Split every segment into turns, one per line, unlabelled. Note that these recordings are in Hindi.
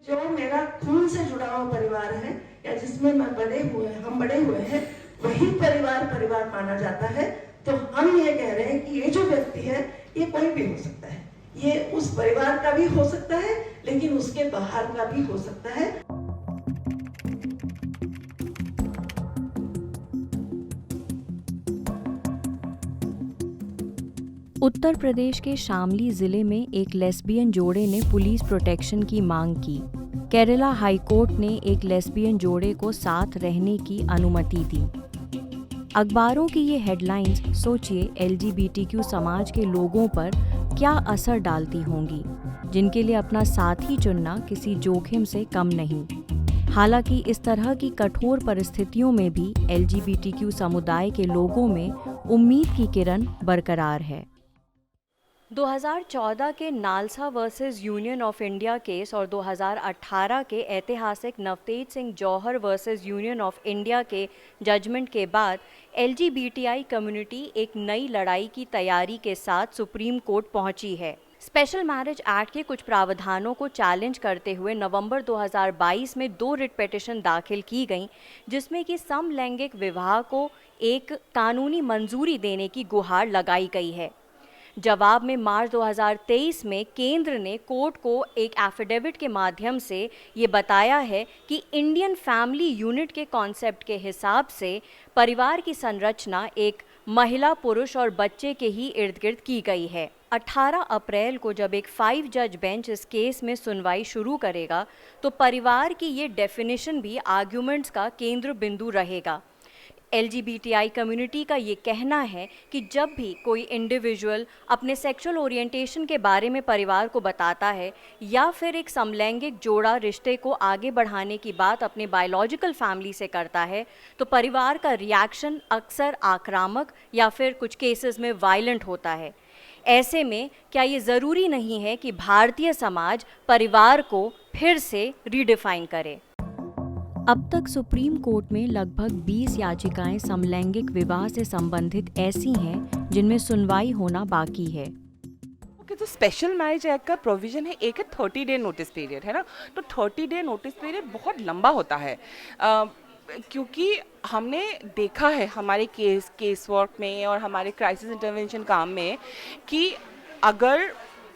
जो मेरा खून से जुड़ा हुआ परिवार है या जिसमें हम बड़े हुए हैं, वही परिवार माना जाता है। तो हम ये कह रहे हैं कि ये जो व्यक्ति है ये कोई भी हो सकता है, ये उस परिवार का भी हो सकता है, लेकिन उसके बाहर का भी हो सकता है।
उत्तर प्रदेश के शामली जिले में एक लेस्बियन जोड़े ने पुलिस प्रोटेक्शन की मांग की। केरला हाई कोर्ट ने एक लेस्बियन जोड़े को साथ रहने की अनुमति दी। अखबारों की ये हेडलाइंस सोचिए LGBTQ समाज के लोगों पर क्या असर डालती होंगी, जिनके लिए अपना साथी चुनना किसी जोखिम से कम नहीं। हालांकि इस तरह की कठोर परिस्थितियों में भी LGBTQ समुदाय के लोगों में उम्मीद की किरण बरकरार है। 2014 के NALSA versus union of India case और 2018 के ऐतिहासिक नवतेज सिंह जौहर वर्सेस यूनियन ऑफ इंडिया के जजमेंट के बाद LGBTI कम्युनिटी एक नई लड़ाई की तैयारी के साथ सुप्रीम कोर्ट पहुंची है। स्पेशल मैरिज एक्ट के कुछ प्रावधानों को चैलेंज करते हुए नवंबर 2022 में 2 रिट पिटीशन दाखिल की गईं, जिसमें कि समलैंगिक विवाह को एक कानूनी मंजूरी देने की गुहार लगाई गई है। जवाब में मार्च 2023 में केंद्र ने कोर्ट को एक एफिडेविट के माध्यम से ये बताया है कि इंडियन फैमिली यूनिट के कॉन्सेप्ट के हिसाब से परिवार की संरचना एक महिला, पुरुष और बच्चे के ही इर्द गिर्द की गई है। 18 अप्रैल को जब एक 5 जज बेंच इस केस में सुनवाई शुरू करेगा तो परिवार की ये डेफिनेशन भी आर्ग्यूमेंट्स का केंद्र बिंदु रहेगा। LGBTI कम्युनिटी का ये कहना है कि जब भी कोई इंडिविजुअल अपने सेक्सुअल ओरिएंटेशन के बारे में परिवार को बताता है या फिर एक समलैंगिक जोड़ा रिश्ते को आगे बढ़ाने की बात अपने बायोलॉजिकल फैमिली से करता है, तो परिवार का रिएक्शन अक्सर आक्रामक या फिर कुछ केसेस में वायलेंट होता है। ऐसे में क्या ये ज़रूरी नहीं है कि भारतीय समाज परिवार को फिर से रीडिफाइन करे? अब तक सुप्रीम कोर्ट में लगभग 20 याचिकाएं समलैंगिक विवाह से संबंधित ऐसी हैं जिनमें सुनवाई होना बाकी है।
तो स्पेशल मैरिज एक्ट का प्रोविजन है, एक 30 डे नोटिस पीरियड है ना, तो 30 डे नोटिस पीरियड बहुत लंबा होता है क्योंकि हमने देखा है हमारे केस वर्क में और हमारे क्राइसिस इंटरवेंशन काम में कि अगर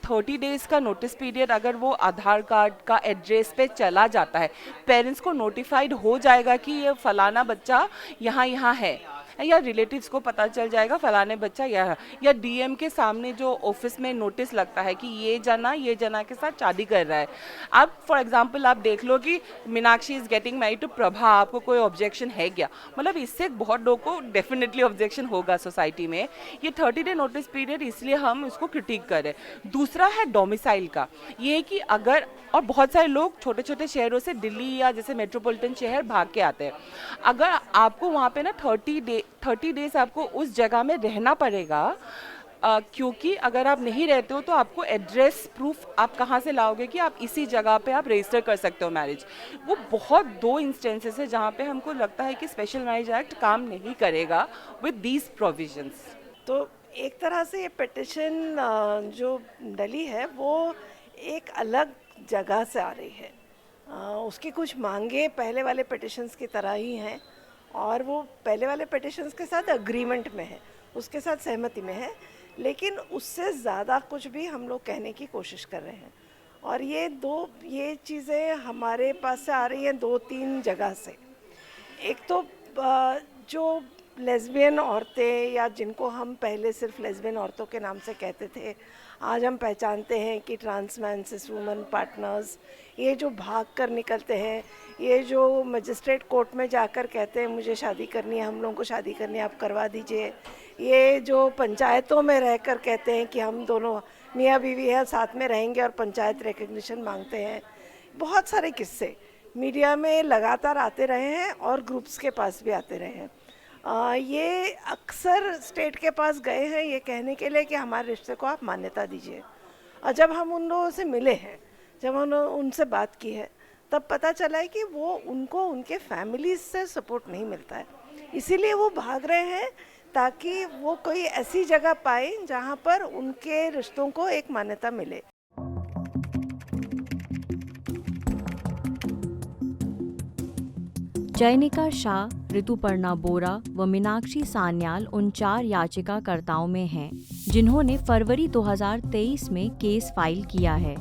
30 डेज़ का नोटिस पीरियड अगर वो आधार कार्ड का एड्रेस पे चला जाता है, पेरेंट्स को नोटिफाइड हो जाएगा कि ये फलाना बच्चा यहाँ है, या रिलेटिव्स को पता चल जाएगा फलाने बच्चा या डीएम के सामने जो ऑफिस में नोटिस लगता है कि ये जना के साथ शादी कर रहा है। अब फॉर एग्जांपल आप देख लो कि Meenakshi is getting married to Prabha, आपको कोई ऑब्जेक्शन है क्या? मतलब इससे बहुत लोगों को डेफिनेटली ऑब्जेक्शन होगा सोसाइटी में। ये 30 डे नोटिस पीरियड इसलिए हम इसको क्रिटिक करें। दूसरा है डोमिसाइल का, ये कि अगर, और बहुत सारे लोग छोटे छोटे शहरों से दिल्ली या जैसे मेट्रोपॉलिटन शहर भाग के आते हैं, अगर आपको वहाँ पे ना 30 डेज आपको उस जगह में रहना पड़ेगा, क्योंकि अगर आप नहीं रहते हो तो आपको एड्रेस प्रूफ आप कहाँ से लाओगे कि आप इसी जगह पे आप रजिस्टर कर सकते हो मैरिज। वो बहुत 2 इंस्टेंसेस है जहाँ पे हमको लगता है कि स्पेशल मैरिज एक्ट काम नहीं करेगा विद दीज प्रोविजंस।
तो एक तरह से ये पिटिशन जो डली है वो एक अलग जगह से आ रही है। उसकी कुछ मांगे पहले वाले पिटिशंस की तरह ही हैं और वो पहले वाले पिटिशंस के साथ अग्रीमेंट में है, उसके साथ सहमति में है, लेकिन उससे ज़्यादा कुछ भी हम लोग कहने की कोशिश कर रहे हैं। और ये चीज़ें हमारे पास से आ रही हैं 2-3 जगह से। एक तो जो लेस्बियन औरतें या जिनको हम पहले सिर्फ लेस्बियन औरतों के नाम से कहते थे, आज हम पहचानते हैं कि ट्रांस मैन, सिस वुमन पार्टनर्स, ये जो भाग कर निकलते हैं, ये जो मजिस्ट्रेट कोर्ट में जाकर कहते हैं मुझे शादी करनी है, हम लोगों को शादी करनी है, आप करवा दीजिए, ये जो पंचायतों में रहकर कहते हैं कि हम दोनों मियाँ बीवी हैं, साथ में रहेंगे और पंचायत रिकग्निशन मांगते हैं, बहुत सारे किस्से मीडिया में लगातार आते रहे हैं और ग्रुप्स के पास भी आते रहे हैं। ये अक्सर स्टेट के पास गए हैं ये कहने के लिए कि हमारे रिश्ते को आप मान्यता दीजिए। और जब हम उन लोगों से मिले हैं, जब उन्होंने उनसे बात की है, तब पता चला है कि वो उनको उनके फैमिलीज से सपोर्ट नहीं मिलता है, इसीलिए वो भाग रहे हैं ताकि वो कोई ऐसी जगह पाए जहाँ पर उनके रिश्तों को एक मान्यता मिले।
चयनिका शाह, ऋतुपर्णा बोरा व मीनाक्षी सान्याल उन 4 याचिकाकर्ताओं में हैं जिन्होंने फरवरी 2023 में केस फाइल किया है।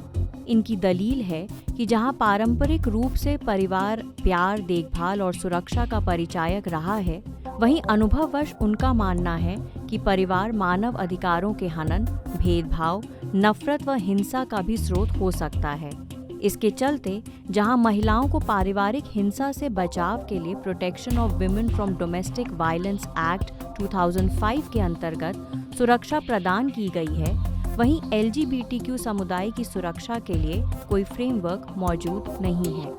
इनकी दलील है कि जहां पारंपरिक रूप से परिवार प्यार, देखभाल और सुरक्षा का परिचायक रहा है, वहीं अनुभववश उनका मानना है कि परिवार मानव अधिकारों के हनन, भेदभाव, नफरत व हिंसा का भी स्रोत हो सकता है। इसके चलते जहां महिलाओं को पारिवारिक हिंसा से बचाव के लिए protection of women from domestic violence act 2005 के अंतर्गत सुरक्षा प्रदान की गई है, वहीं LGBTQ समुदाय की सुरक्षा के लिए कोई फ्रेमवर्क मौजूद नहीं है।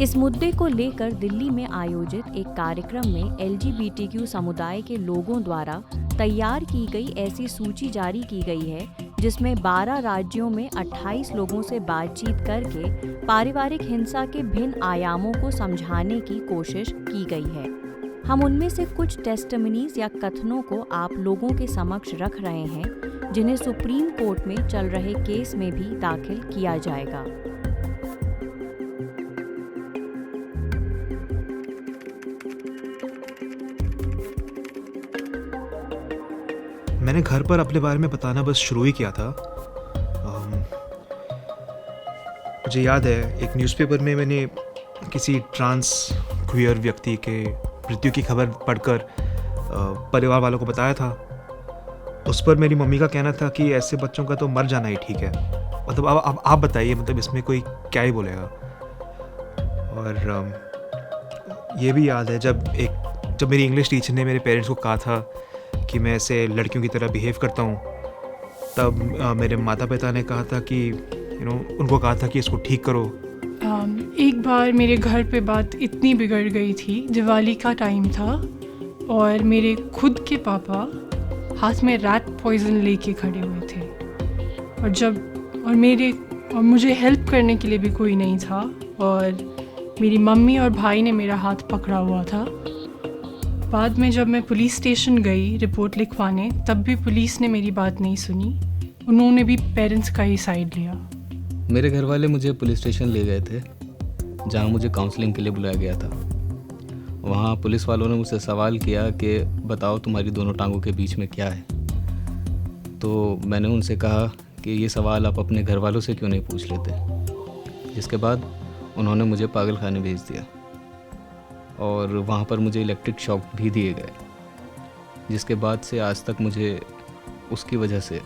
इस मुद्दे को लेकर दिल्ली में आयोजित एक कार्यक्रम में LGBTQ समुदाय के लोगों द्वारा तैयार की गई ऐसी सूची जारी की गई है जिसमें 12 राज्यों में 28 लोगों से बातचीत करके पारिवारिक हिंसा के भिन्न आयामों को समझाने की कोशिश की गई है। हम उनमें से कुछ टेस्टिमनीज या कथनों को आप लोगों के समक्ष रख रहे हैं, जिन्हें सुप्रीम कोर्ट में चल रहे केस में भी दाखिल किया जाएगा।
मैंने घर पर अपने बारे में बताना बस शुरू ही किया था। मुझे याद है एक न्यूज़पेपर में मैंने किसी ट्रांस क्वियर व्यक्ति के मृत्यु की खबर पढ़कर परिवार वालों को बताया था। उस पर मेरी मम्मी का कहना था कि ऐसे बच्चों का तो मर जाना ही ठीक है। मतलब अब आप बताइए, मतलब इसमें कोई क्या ही बोलेगा। और ये भी याद है जब मेरी इंग्लिश टीचर ने मेरे पेरेंट्स को कहा था कि मैं ऐसे लड़कियों की तरह बिहेव करता हूँ, तब मेरे माता पिता ने कहा था कि उनको कहा था कि इसको ठीक करो।
एक बार मेरे घर पे बात इतनी बिगड़ गई थी, दिवाली का टाइम था और मेरे खुद के पापा हाथ में रैट पॉइजन लेके खड़े हुए थे और मुझे हेल्प करने के लिए भी कोई नहीं था और मेरी मम्मी और भाई ने मेरा हाथ पकड़ा हुआ था। बाद में जब मैं पुलिस स्टेशन गई रिपोर्ट लिखवाने, तब भी पुलिस ने मेरी बात नहीं सुनी। उन्होंने भी पेरेंट्स का ही साइड लिया।
मेरे घर वाले मुझे पुलिस स्टेशन ले गए थे, जहां मुझे काउंसलिंग के लिए बुलाया गया था। वहां पुलिस वालों ने मुझसे सवाल किया कि बताओ तुम्हारी दोनों टांगों के बीच में क्या है। तो मैंने उनसे कहा कि ये सवाल आप अपने घर वालों से क्यों नहीं पूछ लेते। जिसके बाद उन्होंने मुझे पागल खाने भेज दिया और वहाँ पर मुझे इलेक्ट्रिक शॉक भी दिए गए, जिसके बाद से आज तक मुझे उसकी वजह से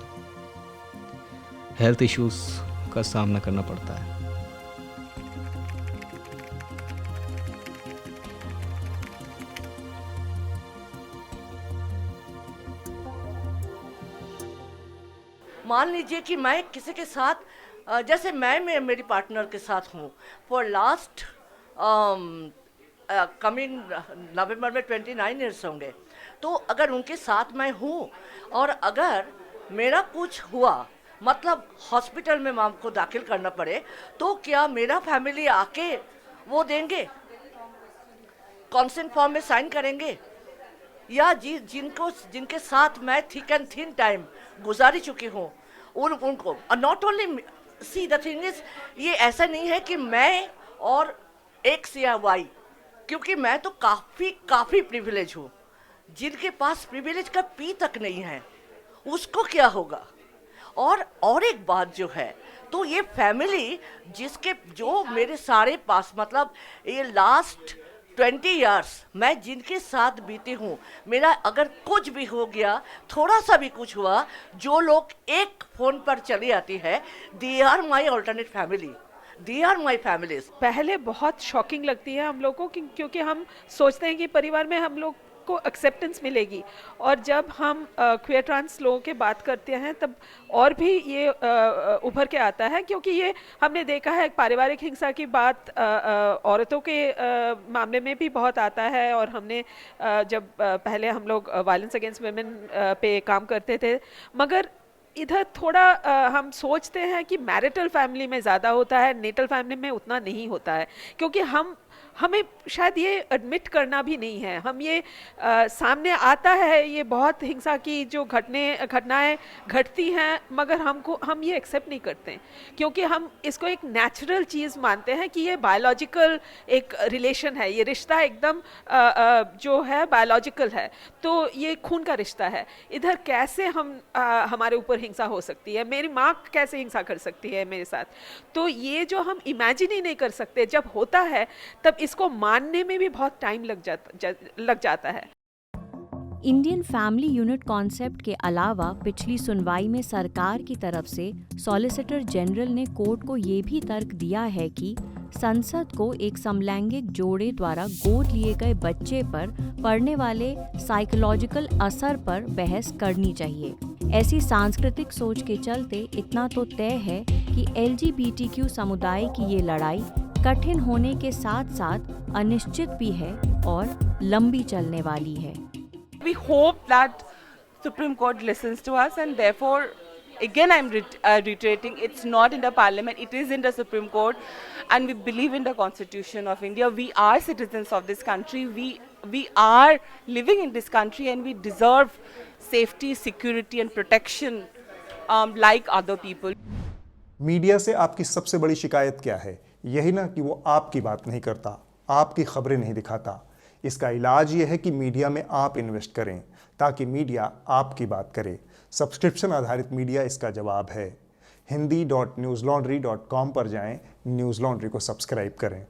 हेल्थ इश्यूज़ का सामना करना पड़ता है।
मान लीजिए कि मैं किसी के साथ, जैसे मैं मेरी पार्टनर के साथ हूँ फॉर लास्ट कमिंग नवंबर में 29 ईयर्स होंगे, तो अगर उनके साथ मैं हूँ और अगर मेरा कुछ हुआ, मतलब हॉस्पिटल में माम को दाखिल करना पड़े, तो क्या मेरा फैमिली आके वो देंगे, कॉन्सेंट फॉर्म में साइन करेंगे, या जिनके साथ मैं थिक एंड थिन टाइम गुजारी चुकी हूँ उनको। Not only see the thing is, ये ऐसा नहीं है कि मैं और एक्स या वाई, क्योंकि मैं तो काफ़ी प्रिविलेज हूँ। जिनके पास प्रिविलेज का पी तक नहीं है उसको क्या होगा। और एक बात जो है, तो ये फैमिली जो मेरे सारे पास, मतलब ये लास्ट 20 इयर्स मैं जिनके साथ बीती हूँ, मेरा अगर कुछ भी हो गया, थोड़ा सा भी कुछ हुआ, जो लोग एक फ़ोन पर चली आती है, they are my alternate family, they are my families.
पहले बहुत शॉकिंग लगती है हम लोग को, क्योंकि हम सोचते हैं कि परिवार में हम लोग को एक्सेप्टेंस मिलेगी, और जब हम क्वेयर ट्रांस लोगों के बात करते हैं तब और भी ये उभर के आता है, क्योंकि ये हमने देखा है पारिवारिक हिंसा की बात औरतों के मामले में भी बहुत आता है। और हमने जब पहले हम लोग वायलेंस अगेंस्ट वुमेन पे काम करते थे, मगर इधर थोड़ा हम सोचते हैं कि मैरिटल फैमिली में ज़्यादा होता है, नेटल फैमिली में उतना नहीं होता है, क्योंकि हम हमें शायद ये एडमिट करना भी नहीं है। हम ये सामने आता है ये बहुत हिंसा की जो घटनाएं घटती हैं, मगर हम ये एक्सेप्ट नहीं करते क्योंकि हम इसको एक नेचुरल चीज़ मानते हैं कि ये बायोलॉजिकल एक रिलेशन है, ये रिश्ता एकदम जो है बायोलॉजिकल है, तो ये खून का रिश्ता है। इधर कैसे हमारे ऊपर हिंसा हो सकती है, मेरी माँ कैसे हिंसा कर सकती है मेरे साथ, तो ये जो हम इमेजिन ही नहीं कर सकते, जब होता है तब इसको मानने में भी बहुत टाइम लग जाता है।
इंडियन फैमिली यूनिट कॉन्सेप्ट के अलावा पिछली सुनवाई में सरकार की तरफ से सॉलिसिटर जनरल ने कोर्ट को ये भी तर्क दिया है कि संसद को एक समलैंगिक जोड़े द्वारा गोद लिए गए बच्चे पर पड़ने वाले साइकोलॉजिकल असर पर बहस करनी चाहिए। ऐसी सांस्कृतिक सोच के चलते इतना तो तय है कि LGBTQ समुदाय की ये लड़ाई कठिन होने के साथ साथ अनिश्चित भी है और लंबी चलने वाली है।
We hope that Supreme Court listens to us, and therefore, again I'm reiterating, it's not in the Parliament, it is in the Supreme Court, and we believe in the Constitution of India. We are citizens of this country, we are living in this country, and we deserve safety, security and protection like other people.
Media से आपकी सबसे बड़ी शिकायत क्या है? यही ना कि वो आपकी बात नहीं करता, आपकी खबरें नहीं दिखाता। इसका इलाज ये है कि मीडिया में आप इन्वेस्ट करें ताकि मीडिया आपकी बात करे। सब्सक्रिप्शन आधारित मीडिया इसका जवाब है। hindi.newslaundry.com पर जाएं, न्यूज़ लॉन्ड्री को सब्सक्राइब करें।